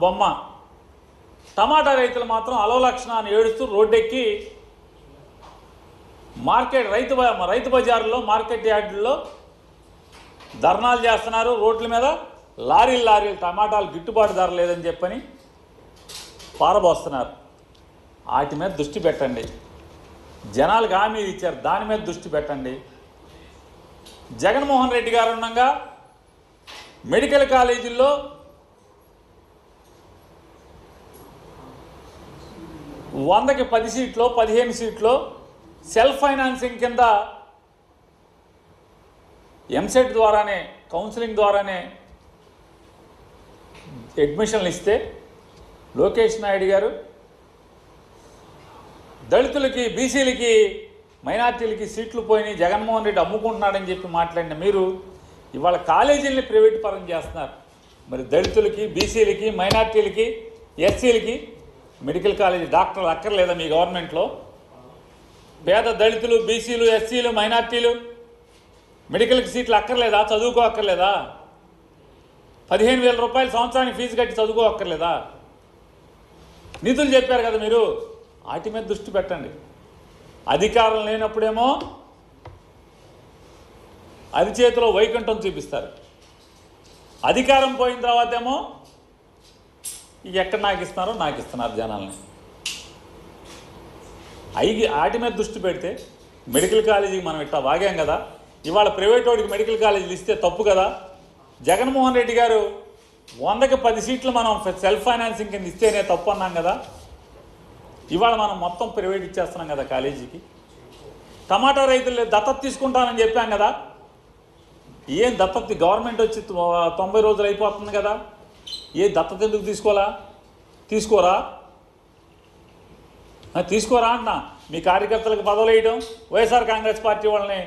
బొమ్మ టమాటా రైతులు మాత్రం అలవలక్షణాన్ని ఏడుస్తూ రోడ్డెక్కి మార్కెట్ రైతు బజార్లో మార్కెట్ యార్డుల్లో ధర్నాలు చేస్తున్నారు. రోడ్ల మీద లారీలు టమాటాలు గిట్టుబాటు ధర లేదని చెప్పని పారబోస్తున్నారు. వాటి మీద దృష్టి పెట్టండి. జనాలకు హామీ ఇచ్చారు, దాని మీద దృష్టి పెట్టండి. జగన్మోహన్ రెడ్డి గారు ఉండగా మెడికల్ కాలేజీల్లో 100కి 10 సీట్లో 15 సీట్లో సెల్ఫ్ ఫైనాన్సింగ్ కింద ఎంసెట్ ద్వారానే కౌన్సిలింగ్ ద్వారానే అడ్మిషన్లు ఇస్తే లోకేష్ నాయుడు గారు దళితులకి, బీసీలకి, మైనార్టీలకి సీట్లు పోయినాయి, జగన్మోహన్ రెడ్డి అమ్ముకుంటున్నాడని చెప్పి మాట్లాడిన మీరు ఇవాళ కాలేజీలని ప్రైవేట్ పరం చేస్తున్నారు. మరి దళితులకి, బీసీలకి, మైనార్టీలకి, ఎస్సీలకి మెడికల్ కాలేజీ డాక్టర్లు అక్కర్లేదా మీ గవర్నమెంట్లో? పేద దళితులు, బీసీలు, ఎస్సీలు, మైనార్టీలు మెడికల్కి సీట్లు అక్కర్లేదా? చదువుకో అక్కర్లేదా? 15,000 రూపాయలు సంవత్సరానికి ఫీజు కట్టి చదువుకో అక్కర్లేదా? నిధులు చెప్పారు కదా మీరు, వాటి మీద దృష్టి పెట్టండి. అధికారం లేనప్పుడేమో అరిచేతిలో వైకుంఠం చూపిస్తారు, అధికారం పోయిన తర్వాత ఏమో ఎక్కడ నాకు ఇస్తున్నారు జనాల్ని. వాటి మీద దృష్టి పెడితే మెడికల్ కాలేజీకి మనం ఇట్లా వాగాం కదా, ఇవాళ ప్రైవేట్ వాడికి మెడికల్ కాలేజీలు ఇస్తే తప్పు కదా? జగన్మోహన్ రెడ్డి గారు 100కి 10 సీట్లు మనం సెల్ఫ్ ఫైనాన్సింగ్ కింద ఇస్తేనే తప్పు అన్నాం కదా, ఇవాళ మనం మొత్తం ప్రైవేట్ ఇచ్చేస్తున్నాం కదా కాలేజీకి. టమాటా రైతులు దత్తత తీసుకుంటానని చెప్పాం కదా, ఏం దత్తత? గవర్నమెంట్ వచ్చి 90 రోజులు అయిపోతుంది కదా, ఏ దత్తత ఎందుకు తీసుకోరా అంటున్నా. మీ కార్యకర్తలకు పదవులు వేయడం, వైఎస్ఆర్ కాంగ్రెస్ పార్టీ వాళ్ళని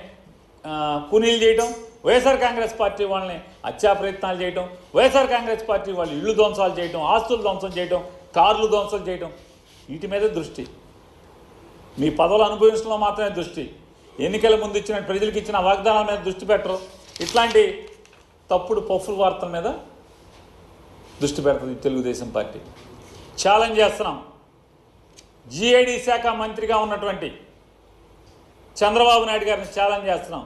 కూనీలు చేయడం, వైఎస్ఆర్ కాంగ్రెస్ పార్టీ వాళ్ళని హత్యా ప్రయత్నాలు చేయడం, వైఎస్ఆర్ కాంగ్రెస్ పార్టీ వాళ్ళు ఇళ్ళు ధ్వంసాలు చేయడం, ఆస్తులు ధ్వంసం చేయడం, కార్లు ధ్వంసం చేయడం, వీటి మీద దృష్టి. మీ పదవులు అనుభవించడంలో మాత్రమే దృష్టి. ఎన్నికల ముందు ఇచ్చిన ప్రజలకు ఇచ్చిన వాగ్దానాల మీద దృష్టి పెట్టరు. ఇట్లాంటి తప్పుడు పఫుల్ వార్తల మీద దృష్టి పెడుతుంది తెలుగుదేశం పార్టీ. ఛాలెంజ్ చేస్తున్నాం. జిఐడి శాఖ మంత్రిగా ఉన్నటువంటి చంద్రబాబు నాయుడు గారిని ఛాలెంజ్ చేస్తున్నాం.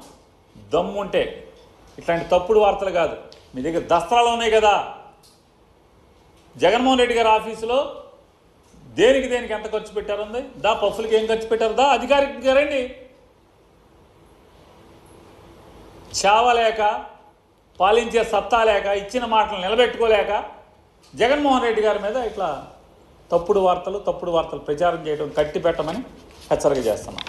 దమ్ముంటే ఇట్లాంటి తప్పుడు వార్తలు కాదు, మీ దగ్గర దస్త్రాలు ఉన్నాయి కదా. జగన్మోహన్ రెడ్డి గారి ఆఫీసులో దేనికి ఎంత ఖర్చు పెట్టారుంది, దా పఫులకి ఏం ఖర్చు పెట్టారు, దా అధికారికంగా రండి. చావలేక, పాలించే సత్తా లేక, ఇచ్చిన మాటలు నిలబెట్టుకోలేక జగన్మోహన్ రెడ్డి గారి మీద ఇట్లా తప్పుడు వార్తలు ప్రచారం చేయడం కట్టి పెట్టమని హెచ్చరిక చేస్తున్నాం.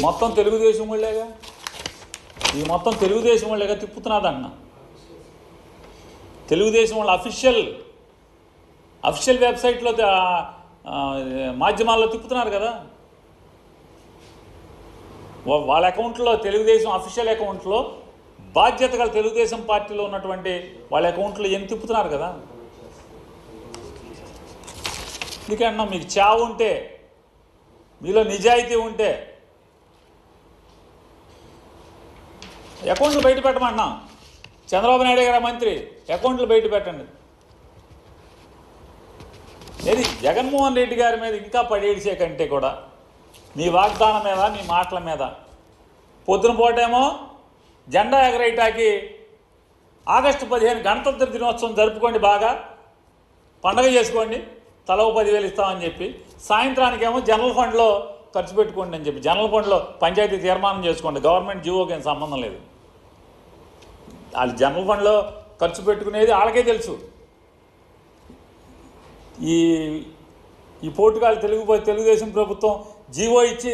మొత్తం తెలుగుదేశం వాళ్ళేగా, ఇది మొత్తం తెలుగుదేశం వాళ్ళేగా తిప్పుతున్నాదన్న. తెలుగుదేశం వాళ్ళ అఫీషియల్ వెబ్సైట్లో మాధ్యమాల్లో తిప్పుతున్నారు కదా, వాళ్ళ అకౌంట్లో, తెలుగుదేశం అఫీషియల్ అకౌంట్లో బాధ్యత గల తెలుగుదేశం పార్టీలో ఉన్నటువంటి వాళ్ళ అకౌంట్లో ఏం తిప్పుతున్నారు కదా. ఎందుకన్నా మీకు చావు ఉంటే, మీలో నిజాయితీ ఉంటే అకౌంట్లు బయట పెట్టమంటున్నాం. చంద్రబాబు నాయుడు గారు మంత్రి, అకౌంట్లు బయట పెట్టండి. ఏది జగన్మోహన్ రెడ్డి గారి మీద ఇంకా పడేడిసే కంటే కూడా మీ వాగ్దానం మీద, మీ మాటల మీద పొద్దున పూటేమో జెండా ఎగరేయటానికి ఆగస్టు 15 గణతంత్ర దినోత్సవం జరుపుకోండి, బాగా పండగ చేసుకోండి, తలో 10,000 ఇస్తామని చెప్పి, సాయంత్రానికేమో జనరల్ ఫండ్లో ఖర్చు పెట్టుకోండి అని చెప్పి, జనరల్ ఫండ్లో పంచాయతీ తీర్మానం చేసుకోండి, గవర్నమెంట్ జీవోకి ఏం సంబంధం లేదు. వాళ్ళు జనరల్ ఫండ్లో ఖర్చు పెట్టుకునేది వాళ్ళకే తెలుసు. ఈ పోటుగాలు తెలుగుదేశం ప్రభుత్వం జీవో ఇచ్చి